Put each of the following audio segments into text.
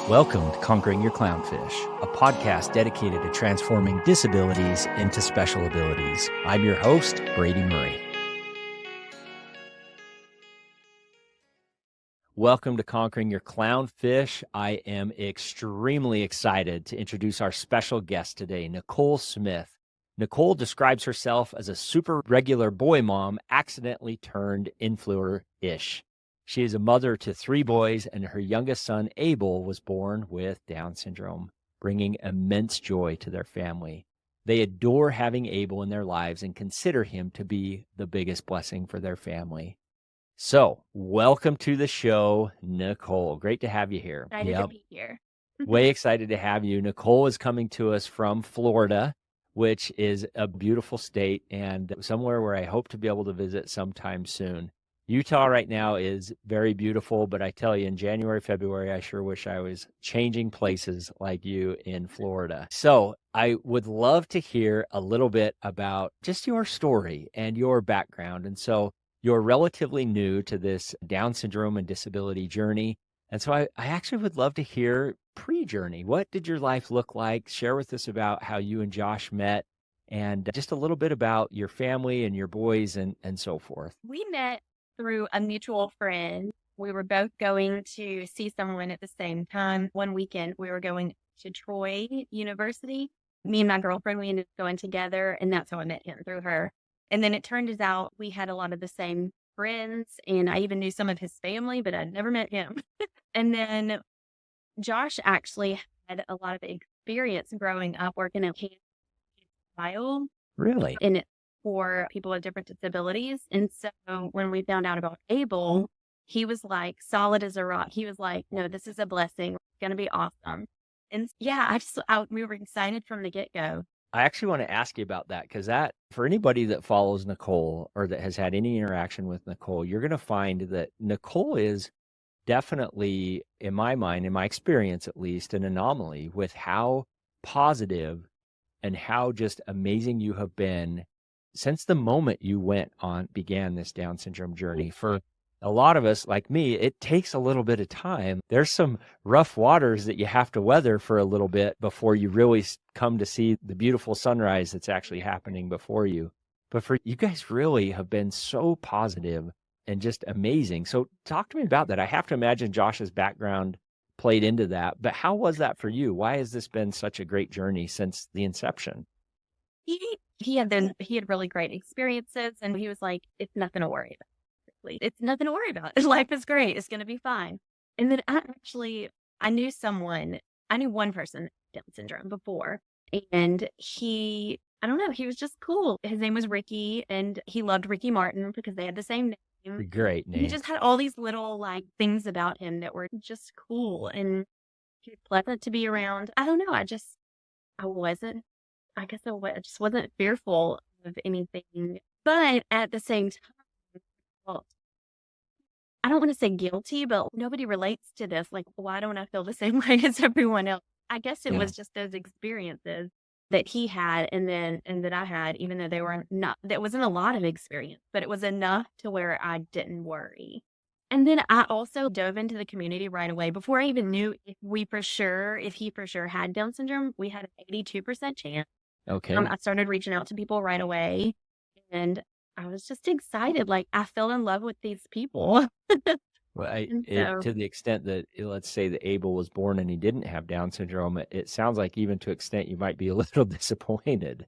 Welcome to Conquering Your Clownfish, a podcast dedicated to transforming disabilities into special abilities. I'm your host, Brady Murray. Welcome to Conquering Your Clownfish. I am extremely excited to introduce our special guest today, Nicole Smith. Nicole describes herself as a super regular boy mom, accidentally turned influencer-ish. She is a mother to 3 boys, and her youngest son, Abel, was born with Down syndrome, bringing immense joy to their family. They adore having Abel in their lives and consider him to be the biggest blessing for their family. So, welcome to the show, Nicole. Great to have you here. Excited to be here. Way excited to have you. Nicole is coming to us from Florida, which is a beautiful state and somewhere where I hope to be able to visit sometime soon. Utah right now is very beautiful, but I tell you, in January, February, I sure wish I was changing places like you in Florida. So I would love to hear a little bit about just your story and your background. And so you're relatively new to this Down syndrome and disability journey. And so I actually would love to hear pre-journey. What did your life look like? Share with us about how you and Josh met and just a little bit about your family and your boys and so forth. We met through a mutual friend. We were both going to see someone at the same time. One weekend, we were going to Troy University. Me and my girlfriend, we ended up going together, and that's how I met him, through her. And then it turned out we had a lot of the same friends, and I even knew some of his family, but I'd never met him. And then Josh actually had a lot of experience growing up working at Abel. Really? And for people with different disabilities. And so when we found out about Abel, he was like solid as a rock. He was like, no, this is a blessing. It's going to be awesome. And yeah, we were excited from the get-go. I actually want to ask you about that because that, for anybody that follows Nicole or that has had any interaction with Nicole, you're going to find that Nicole is definitely, in my mind, in my experience at least, an anomaly with how positive and how just amazing you have been since the moment you began this Down syndrome journey. For a lot of us, like me, it takes a little bit of time. There's some rough waters that you have to weather for a little bit before you really come to see the beautiful sunrise that's actually happening before you. But for you guys really have been so positive and just amazing. So talk to me about that. I have to imagine Josh's background played into that, but how was that for you? Why has this been such a great journey since the inception? He had really great experiences, and he was like, it's nothing to worry about. It's nothing to worry about. Life is great. It's going to be fine. And then I knew one person with Down syndrome before, and I don't know, he was just cool. His name was Ricky, and he loved Ricky Martin because they had the same name. Great name. He just had all these little like things about him that were just cool, and he was pleasant to be around. I don't know. I just wasn't fearful of anything. But at the same time, well, I don't want to say guilty, but nobody relates to this. Like, why don't I feel the same way as everyone else? I guess it was just those experiences that he had and that I had, even though there wasn't a lot of experience, but it was enough to where I didn't worry. And then I also dove into the community right away. Before I even knew if he for sure had Down syndrome, we had an 82% chance. Okay. I started reaching out to people right away, and I was just excited. Like, I fell in love with these people. Well, So, to the extent that, let's say that Abel was born and he didn't have Down syndrome, it sounds like even to an extent you might be a little disappointed.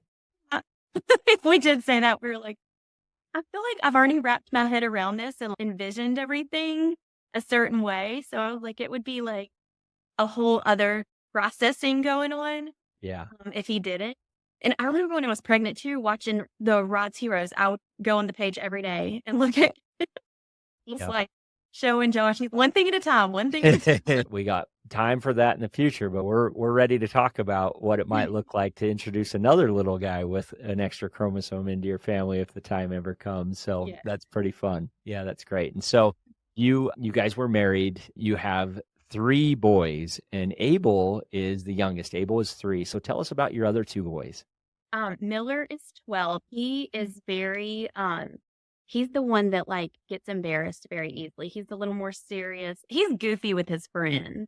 if we did say that, we were like, I feel like I've already wrapped my head around this and envisioned everything a certain way. So I was like, it would be like a whole other processing going on. Yeah. If he didn't. And I remember when I was pregnant too, watching the Rod's Heroes. I would go on the page every day and look at like showing Josh one thing at a time. We got time for that in the future, but we're ready to talk about what it might look like to introduce another little guy with an extra chromosome into your family if the time ever comes. So That's pretty fun. Yeah, that's great. And so you guys were married. You have 3 boys, and Abel is the youngest. Abel is 3. So tell us about your other 2 boys. Miller is 12. He is very he's the one that like gets embarrassed very easily. He's a little more serious. He's goofy with his friends,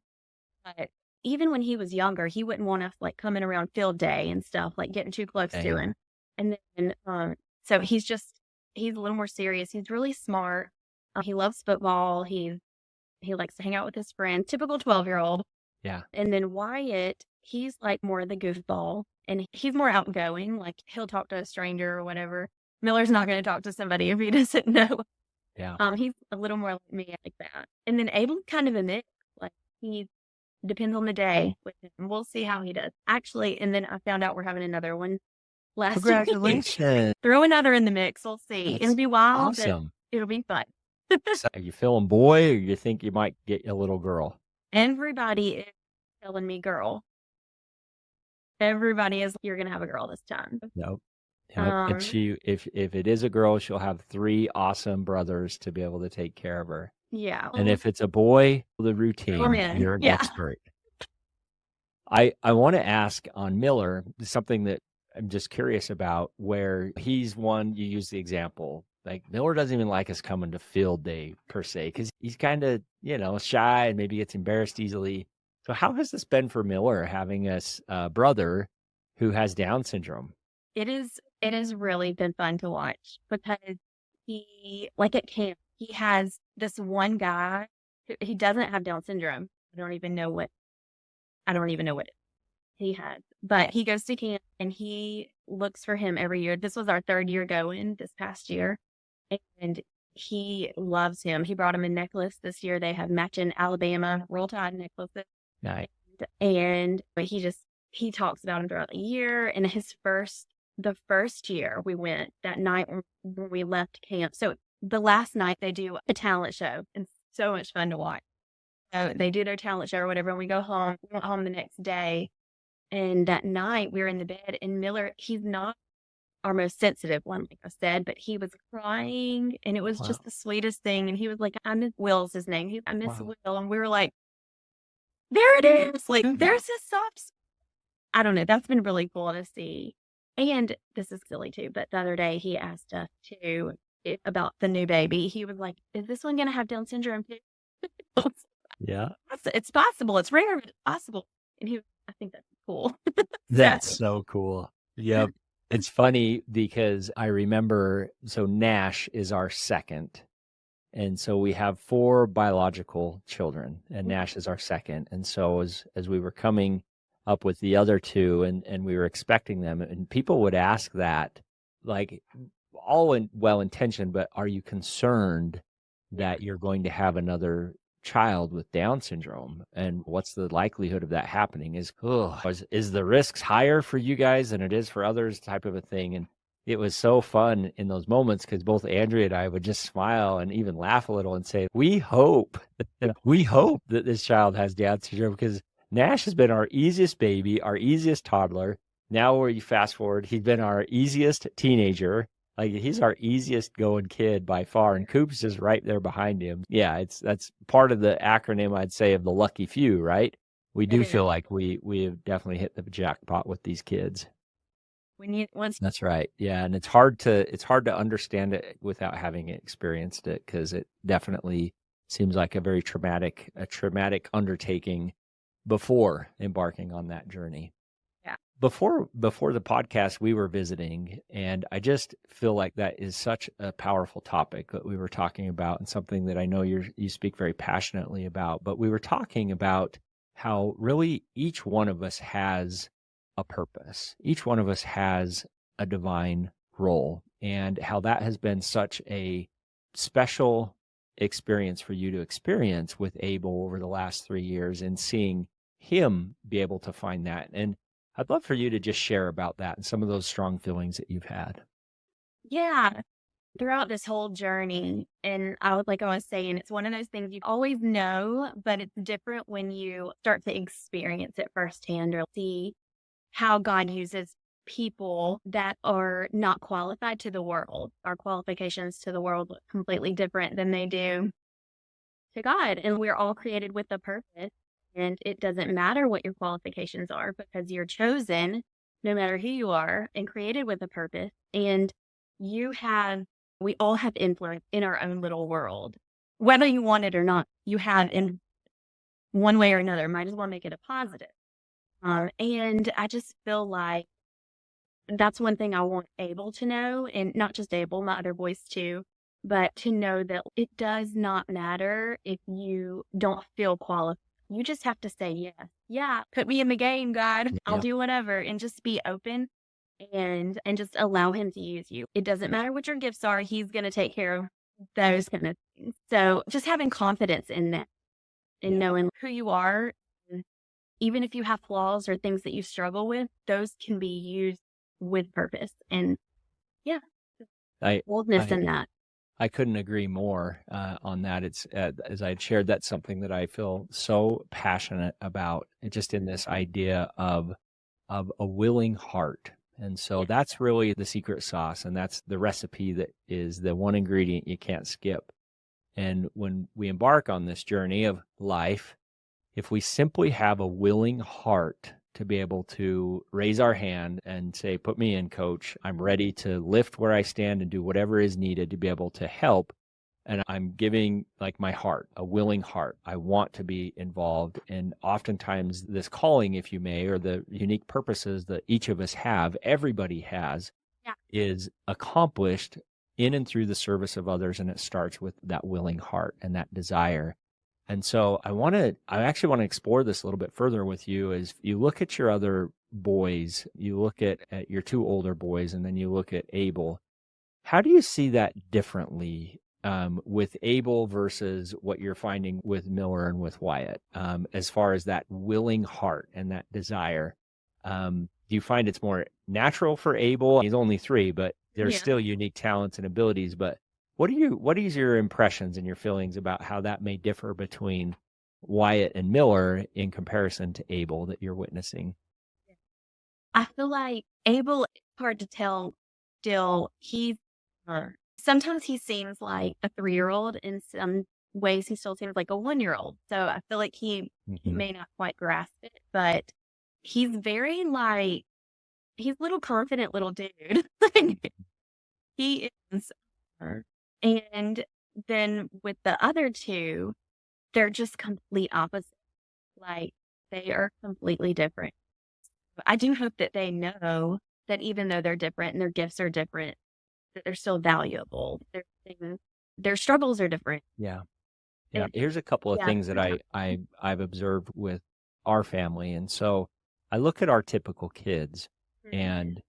but even when he was younger, he wouldn't want us like coming around field day and stuff, like getting too close to Same. him. And then, so he's a little more serious. He's really smart. He loves football. He likes to hang out with his friends, typical 12-year-old. Yeah. And then Wyatt, he's like more the goofball and he's more outgoing. Like he'll talk to a stranger or whatever. Miller's not going to talk to somebody if he doesn't know. Yeah. He's a little more like me like that. And then Abel's kind of a mix. Like he depends on the day with him. We'll see how he does. Actually, and then I found out we're having another one last week. Congratulations. Throw another in the mix. We'll see. That's It'll be wild, but awesome. it'll be fun. So are you feeling boy, or you think you might get a little girl? Everybody is telling me girl. Everybody is, you're going to have a girl this time. Nope. Yep. And if it is a girl, she'll have 3 awesome brothers to be able to take care of her. Yeah. And if it's a boy, the routine, man. you're an Yeah. expert. I want to ask on Miller, something that I'm just curious about, where he's one, you use the example, like Miller doesn't even like us coming to field day per se, because he's kind of, shy and maybe gets embarrassed easily. So how has this been for Miller, having a brother who has Down syndrome? It has really been fun to watch because he, like at camp, he has this one guy he doesn't have Down syndrome. I don't even know what he has, but he goes to camp and he looks for him every year. This was our 3rd year going this past year, and he loves him. He brought him a necklace this year. They have matching Alabama Roll Tide necklaces. Nice. And he talks about him throughout the year. And the first year we went, that night when we left camp. So the last night they do a talent show, and so much fun to watch. So they do their talent show or whatever, and we go home. We went home the next day, and that night we were in the bed, and Miller, he's not our most sensitive one, like I said, but he was crying, and it was just the sweetest thing. And he was like, I miss Will's his name. I miss Will. And we were like, there it is. Like, there's his soft. I don't know. That's been really cool to see. And this is silly too, but the other day he asked us about the new baby. He was like, is this one going to have Down syndrome too? Yeah. It's possible. It's rare, but it's possible. And I think that's cool. That's so cool. Yep. It's funny because I remember, so Nash is our second. And so we have 4 biological children, and Nash is our second. And so as we were coming up with the other 2 and we were expecting them, and people would ask that, like, all well-intentioned, but are you concerned that you're going to have another child with Down syndrome, and what's the likelihood of that happening? Is the risks higher for you guys than it is for others, type of a thing? And it was so fun in those moments because both Andrea and I would just smile and even laugh a little and say, we hope that this child has Down syndrome, because Nash has been our easiest baby, our easiest toddler. Now where you fast forward, he's been our easiest teenager. Like, he's our easiest going kid by far, and Coop's just right there behind him. Yeah, that's part of the acronym, I'd say, of the lucky few, right? We do feel like we have definitely hit the jackpot with these kids. That's right. Yeah, and it's hard to understand it without having experienced it, because it definitely seems like a very traumatic undertaking before embarking on that journey. Before the podcast, we were visiting, and I just feel like that is such a powerful topic that we were talking about, and something that I know you speak very passionately about. But we were talking about how really each one of us has a purpose. Each one of us has a divine role, and how that has been such a special experience for you to experience with Abel over the last 3 years, and seeing him be able to find that. And I'd love for you to just share about that and some of those strong feelings that you've had. Yeah. Throughout this whole journey, and I was saying, it's one of those things you always know, but it's different when you start to experience it firsthand or see how God uses people that are not qualified to the world. Our qualifications to the world look completely different than they do to God. And we're all created with a purpose. And it doesn't matter what your qualifications are, because you're chosen no matter who you are and created with a purpose. And we all have influence in our own little world. Whether you want it or not, you have one way or another. Might as well make it a positive. And I just feel like that's one thing I want Abel to know, and not just Abel, my other boys too, but to know that it does not matter if you don't feel qualified. You just have to say yes. Yeah, put me in the game, God. I'll Yeah. do whatever, and just be open and just allow him to use you. It doesn't matter what your gifts are, he's going to take care of those kind of things. So just having confidence in that and knowing who you are, and even if you have flaws or things that you struggle with, those can be used with purpose. And yeah, I, boldness I, in that. I couldn't agree more on that. It's as I had shared, that's something that I feel so passionate about, just in this idea of a willing heart. And so that's really the secret sauce, and that's the recipe that is the one ingredient you can't skip. And when we embark on this journey of life, if we simply have a willing heart to be able to raise our hand and say, put me in, coach, I'm ready to lift where I stand and do whatever is needed to be able to help. And I'm giving like my heart, a willing heart. I want to be involved. And oftentimes this calling, if you may, or the unique purposes that each of us have, everybody has, is accomplished in and through the service of others. And it starts with that willing heart and that desire. And so I actually want to explore this a little bit further with you. As you look at your other boys, you look at your two older boys, and then you look at Abel. How do you see that differently with Abel versus what you're finding with Miller and with Wyatt, as far as that willing heart and that desire? Do you find it's more natural for Abel? He's only 3, but there's still unique talents and abilities. But what is your impressions and your feelings about how that may differ between Wyatt and Miller in comparison to Abel that you're witnessing? I feel like Abel, it's hard to tell still. Sometimes he seems like a 3-year-old. In some ways, he still seems like a 1-year-old. So I feel like he may not quite grasp it, but he's very he's a little confident little dude. He is. And then with the other 2, they're just complete opposite. Like, they are completely different. I do hope that they know that even though they're different and their gifts are different, that they're still valuable. Their struggles are different. Yeah. Here's a couple of things that I've observed with our family. And so I look at our typical kids, and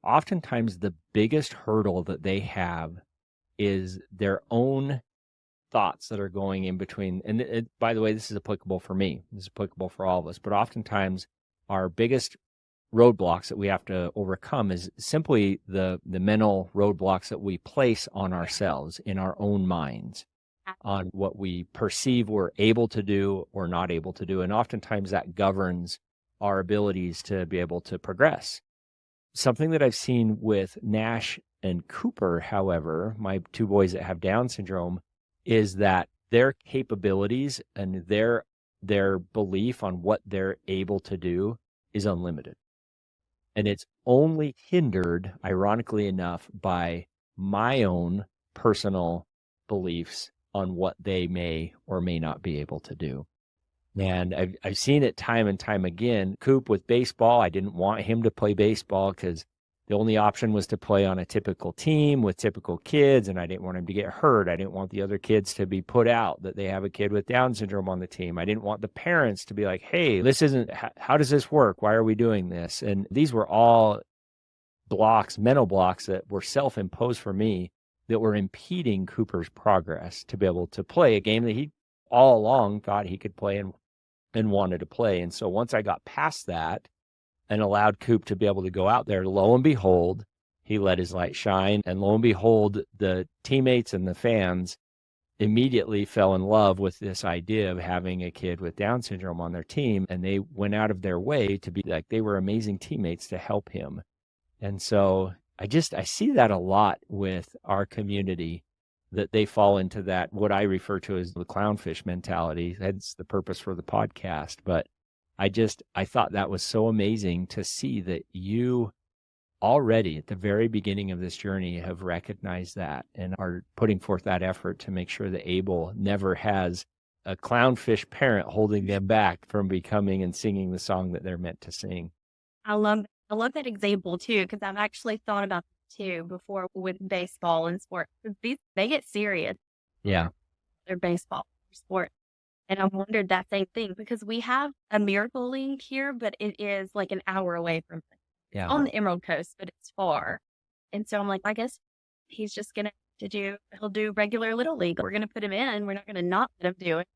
oftentimes the biggest hurdle that they have is their own thoughts that are going in between. And by the way, this is applicable for me. This is applicable for all of us. But oftentimes our biggest roadblocks that we have to overcome is simply the mental roadblocks that we place on ourselves in our own minds, on what we perceive we're able to do or not able to do. And oftentimes that governs our abilities to be able to progress. Something that I've seen with Nash and Cooper, however, my 2 boys that have Down syndrome, is that their capabilities and their belief on what they're able to do is unlimited. And it's only hindered, ironically enough, by my own personal beliefs on what they may or may not be able to do. And I've seen it time and time again. Coop with baseball, I didn't want him to play baseball because the only option was to play on a typical team with typical kids, and I didn't want him to get hurt. I didn't want the other kids to be put out, that they have a kid with Down syndrome on the team. I didn't want the parents to be like, hey, this isn't, how does this work? Why are we doing this? And these were all mental blocks that were self-imposed for me that were impeding Cooper's progress to be able to play a game that he all along thought he could play and wanted to play. And so once I got past that and allowed Coop to be able to go out there, lo and behold, he let his light shine. And lo and behold, the teammates and the fans immediately fell in love with this idea of having a kid with Down syndrome on their team. And they went out of their way to be like, they were amazing teammates to help him. And so I see that a lot with our community, that they fall into that, what I refer to as the clownfish mentality. That's the purpose for the podcast. But I thought that was so amazing to see that you already at the very beginning of this journey have recognized that and are putting forth that effort to make sure that Abel never has a clownfish parent holding them back from becoming and singing the song that they're meant to sing. I love that example too, because I've actually thought about that too before with baseball and sports. 'Cause they get serious. Yeah. They're baseball sport. And I wondered that same thing because we have a Miracle Link here, but it is like an hour away from it. It's Yeah. on the Emerald Coast, but it's far. And so I'm like, I guess he's just gonna he'll do regular Little League. We're gonna put him in. We're not gonna not let him do it.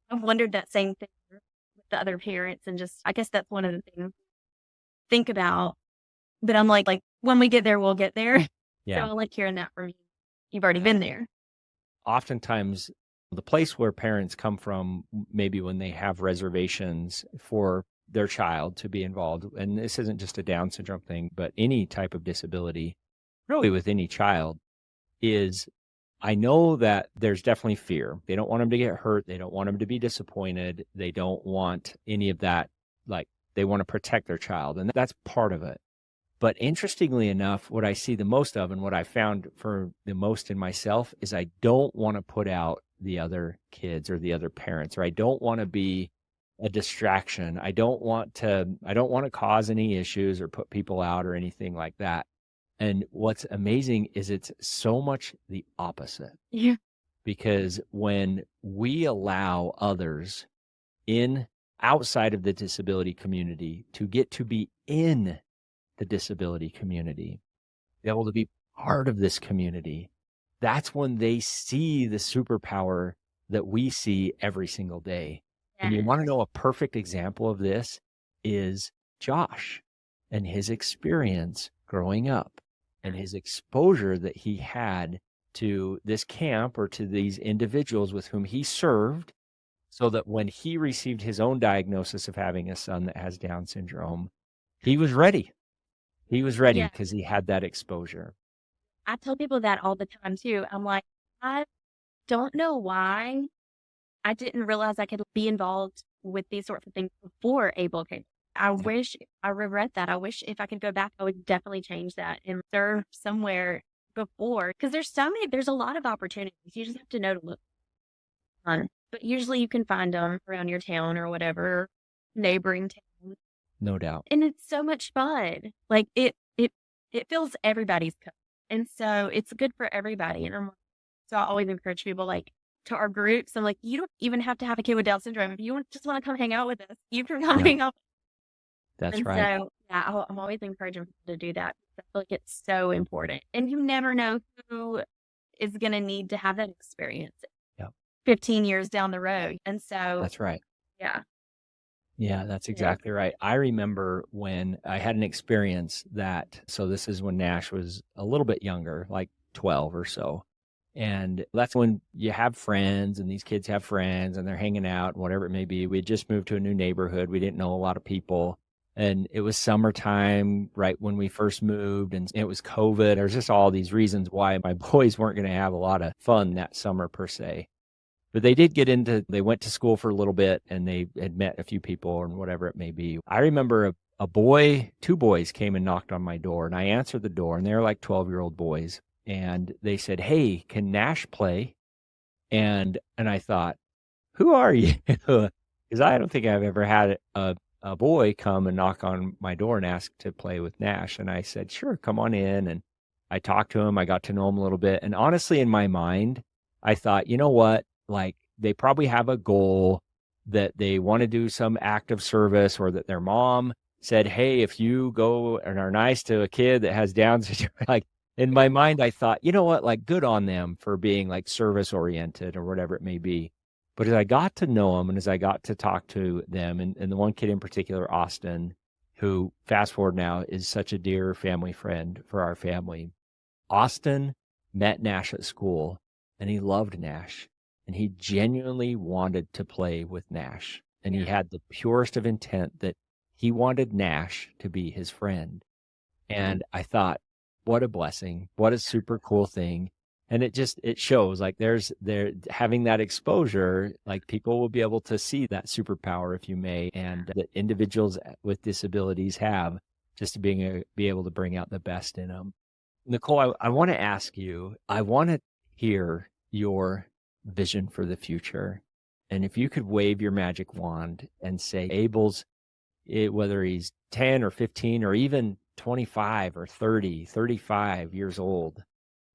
I've wondered that same thing with the other parents, and just I guess that's one of the things to think about. But I'm like when we get there, we'll get there. So Yeah. I like hearing that from you. You've already been there. Oftentimes, the place where parents come from, maybe when they have reservations for their child to be involved, and this isn't just a Down syndrome thing, but any type of disability, really with any child, is I know that there's definitely fear. They don't want them to get hurt. They don't want them to be disappointed. They don't want any of that. Like, they want to protect their child, and that's part of it. But interestingly enough, what I see the most of and what I found for the most in myself is I don't want to put out the other kids or the other parents, or I don't want to be a distraction. I don't want to cause any issues or put people out or anything like that. And what's amazing is it's so much the opposite. Yeah. Because when we allow others in outside of the disability community to get to be in the disability community, be able to be part of this community, that's when they see the superpower that we see every single day. And you want to know a perfect example of this is Josh and his experience growing up and his exposure that he had to this camp or to these individuals with whom he served, so that when he received his own diagnosis of having a son that has Down syndrome, he was ready. He was ready Yeah. because he had that exposure. I tell people that all the time too. I'm like, I don't know why I didn't realize I could be involved with these sorts of things before Abel came. I regret that. I wish if I could go back, I would definitely change that and serve somewhere before. Because there's a lot of opportunities. You just have to know to look on. But usually you can find them around your town or whatever, neighboring town. No doubt. And it's so much fun. Like it fills everybody's cup. And so it's good for everybody. And so I always encourage people like to our groups. I'm like, you don't even have to have a kid with Down syndrome. If you just want to come hang out with us, you can come hang out. That's And right. so yeah, I'm always encouraging people to do that. I feel like it's so important. And you never know who is going to need to have that experience 15 years down the road. And so That's right. yeah. Yeah, that's exactly right. I remember when I had an experience so this is when Nash was a little bit younger, like 12 or so. And that's when you have friends and these kids have friends and they're hanging out, whatever it may be. We had just moved to a new neighborhood. We didn't know a lot of people. And it was summertime right when we first moved, and it was COVID. There's just all these reasons why my boys weren't going to have a lot of fun that summer per se. But they did they went to school for a little bit and they had met a few people and whatever it may be. I remember two boys came and knocked on my door, and I answered the door, and they were like 12-year-old boys. And they said, "Hey, can Nash play?" And I thought, who are you? Because I don't think I've ever had a boy come and knock on my door and ask to play with Nash. And I said, "Sure, come on in." And I talked to him. I got to know him a little bit. And honestly, in my mind, I thought, you know what? Like, they probably have a goal that they want to do some act of service, or that their mom said, "Hey, if you go and are nice to a kid that has Down syndrome," like, in my mind, I thought, you know what, like, good on them for being like service oriented or whatever it may be. But as I got to know them and as I got to talk to them, and the one kid in particular, Austin, who fast forward now is such a dear family friend for our family. Austin met Nash at school and he loved Nash. And he genuinely wanted to play with Nash. And he had the purest of intent that he wanted Nash to be his friend. And I thought, what a blessing. What a super cool thing. And it shows like they're having that exposure, like people will be able to see that superpower, if you may, and that individuals with disabilities have, just to be able to bring out the best in them. Nicole, I want to ask you, I want to hear your vision for the future. And if you could wave your magic wand and say, Abel's, whether he's 10 or 15 or even 25 or 30, 35 years old,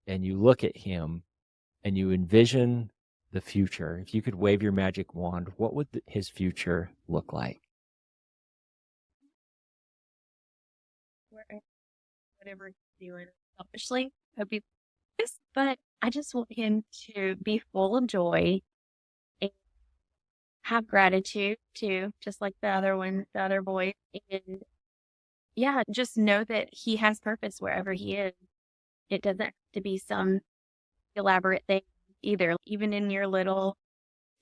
and you look at him and you envision the future, if you could wave your magic wand, what would his future look like? Whatever he's doing, selfishly, hope he is, but I just want him to be full of joy and have gratitude too, just like the other boy. And yeah, just know that he has purpose wherever he is. It doesn't have to be some elaborate thing either. Even in your little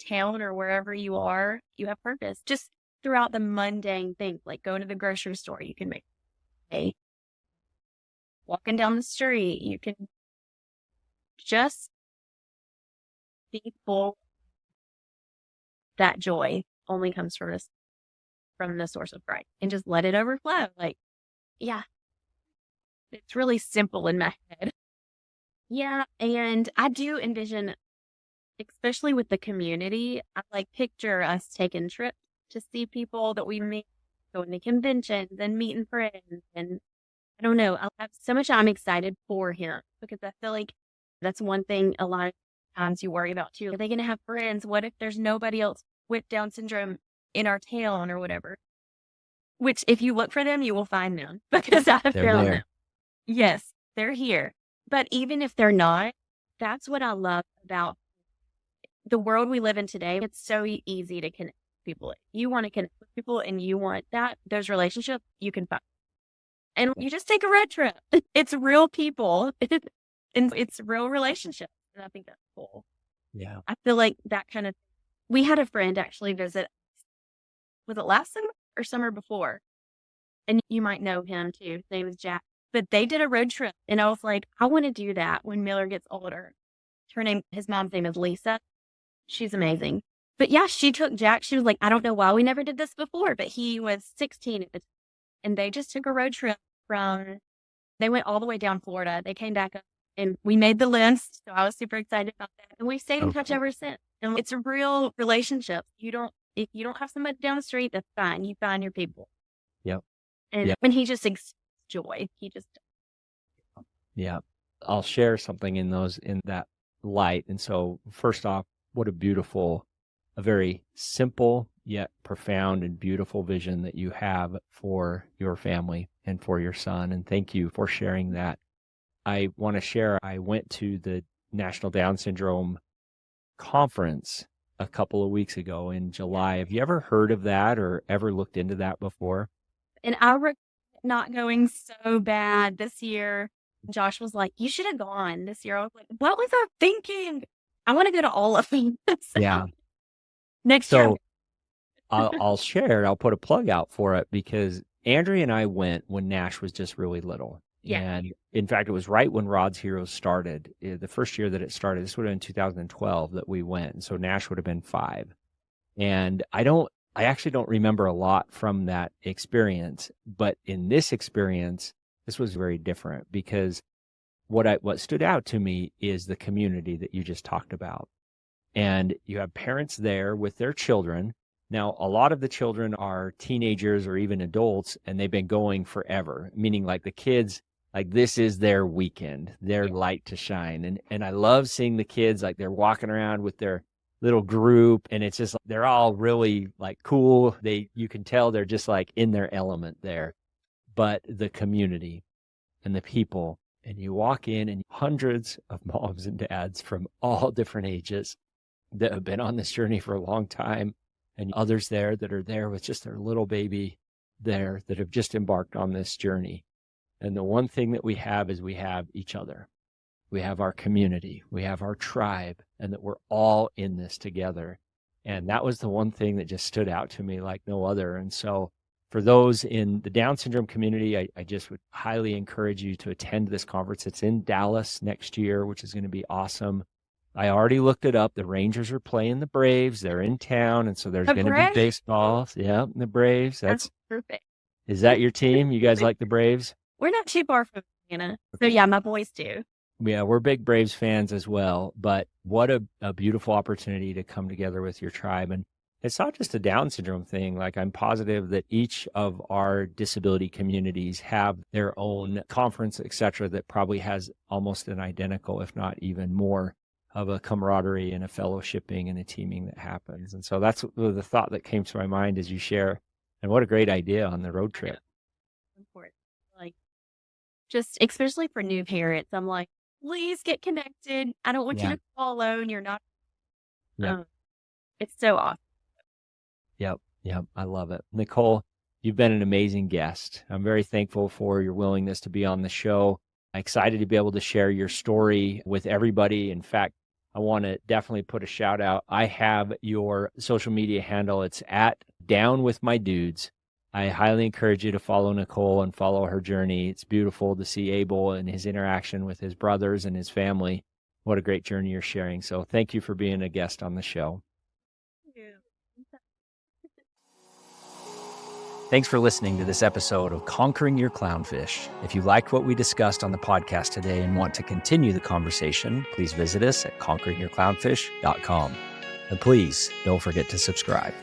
town or wherever you are, you have purpose. Just throughout the mundane things, like going to the grocery store, you can make a walking down the street, you can just be full. That joy only comes from the source of Christ, and just let it overflow. Like, yeah, it's really simple in my head. Yeah, and I do envision, especially with the community, I like picture us taking trips to see people that we meet, going to conventions and meeting friends. And I don't know, I have so much I'm excited for him, because I feel like that's one thing a lot of times you worry about too. Are they going to have friends? What if there's nobody else with Down syndrome in our town or whatever? Which, if you look for them, you will find them, because I have found them. Yes, they're here. But even if they're not, that's what I love about the world we live in today. It's so easy to connect with people. You want to connect with people and you want those relationships, you can find. And you just take a road trip. It's real people and it's real relationships. And I think that's cool. Yeah. I feel like that kind of, we had a friend actually visit, was it last summer or summer before? And you might know him too. His name is Jack. But they did a road trip, and I was like, I want to do that when Miller gets older. His mom's name is Lisa. She's amazing. But yeah, she took Jack. She was like, I don't know why we never did this before, but he was 16 at the time. And they just took a road trip they went all the way down Florida. They came back up, and we made the list. So I was super excited about that. And we've stayed in touch ever since. And it's a real relationship. If you don't have somebody down the street, that's fine. You find your people. Yep. And when he just joy. Yeah. I'll share something in that light. And so first off, what a very simple yet profound and beautiful vision that you have for your family and for your son. And thank you for sharing that. I want to share, I went to the National Down Syndrome Conference a couple of weeks ago in July. Have you ever heard of that or ever looked into that before? And I regret not going so bad this year. Josh was like, you should have gone this year. I was like, what was I thinking? I want to go to all of them. Yeah. Next year. I'll share, I'll put a plug out for it, because Andrea and I went when Nash was just really little. Yeah. And in fact, it was right when Rod's Heroes started. The first year that it started, this would have been 2012 that we went. And so Nash would have been 5. And I actually don't remember a lot from that experience, but in this experience, this was very different, because what stood out to me is the community that you just talked about. And you have parents there with their children. Now, a lot of the children are teenagers or even adults, and they've been going forever, meaning like the kids, like this is their weekend, their light to shine. And I love seeing the kids, like they're walking around with their little group, and it's just, they're all really like cool. You can tell they're just like in their element there. But the community and the people, and you walk in and hundreds of moms and dads from all different ages that have been on this journey for a long time, and others there that are there with just their little baby there that have just embarked on this journey. And the one thing that we have is we have each other. We have our community, we have our tribe, and that we're all in this together. And that was the one thing that just stood out to me like no other. And so for those in the Down syndrome community, I just would highly encourage you to attend this conference. It's in Dallas next year, which is going to be awesome. I already looked it up. The Rangers are playing the Braves. They're in town, and so there's going to be baseball. Yeah, the Braves. That's perfect. Is that your team? You guys like the Braves? We're not too far from Atlanta. So yeah, my boys do. Yeah, we're big Braves fans as well, but what a beautiful opportunity to come together with your tribe. And it's not just a Down syndrome thing. Like, I'm positive that each of our disability communities have their own conference, et cetera, that probably has almost an identical, if not even more, of a camaraderie and a fellowshipping and a teaming that happens. And so that's the thought that came to my mind as you share. And what a great idea on the road trip. Important. Like, just especially for new parents, I'm like, please get connected. I don't want you Yeah. to fall alone. You're not. Yep. It's so awesome. Yep. Yep. I love it. Nicole, you've been an amazing guest. I'm very thankful for your willingness to be on the show. I'm excited to be able to share your story with everybody. In fact, I want to definitely put a shout out. I have your social media handle. It's at Down With My Dudes. I highly encourage you to follow Nicole and follow her journey. It's beautiful to see Abel and his interaction with his brothers and his family. What a great journey you're sharing. So thank you for being a guest on the show. Thanks for listening to this episode of Conquering Your Clownfish. If you liked what we discussed on the podcast today and want to continue the conversation, please visit us at conqueringyourclownfish.com. And please don't forget to subscribe.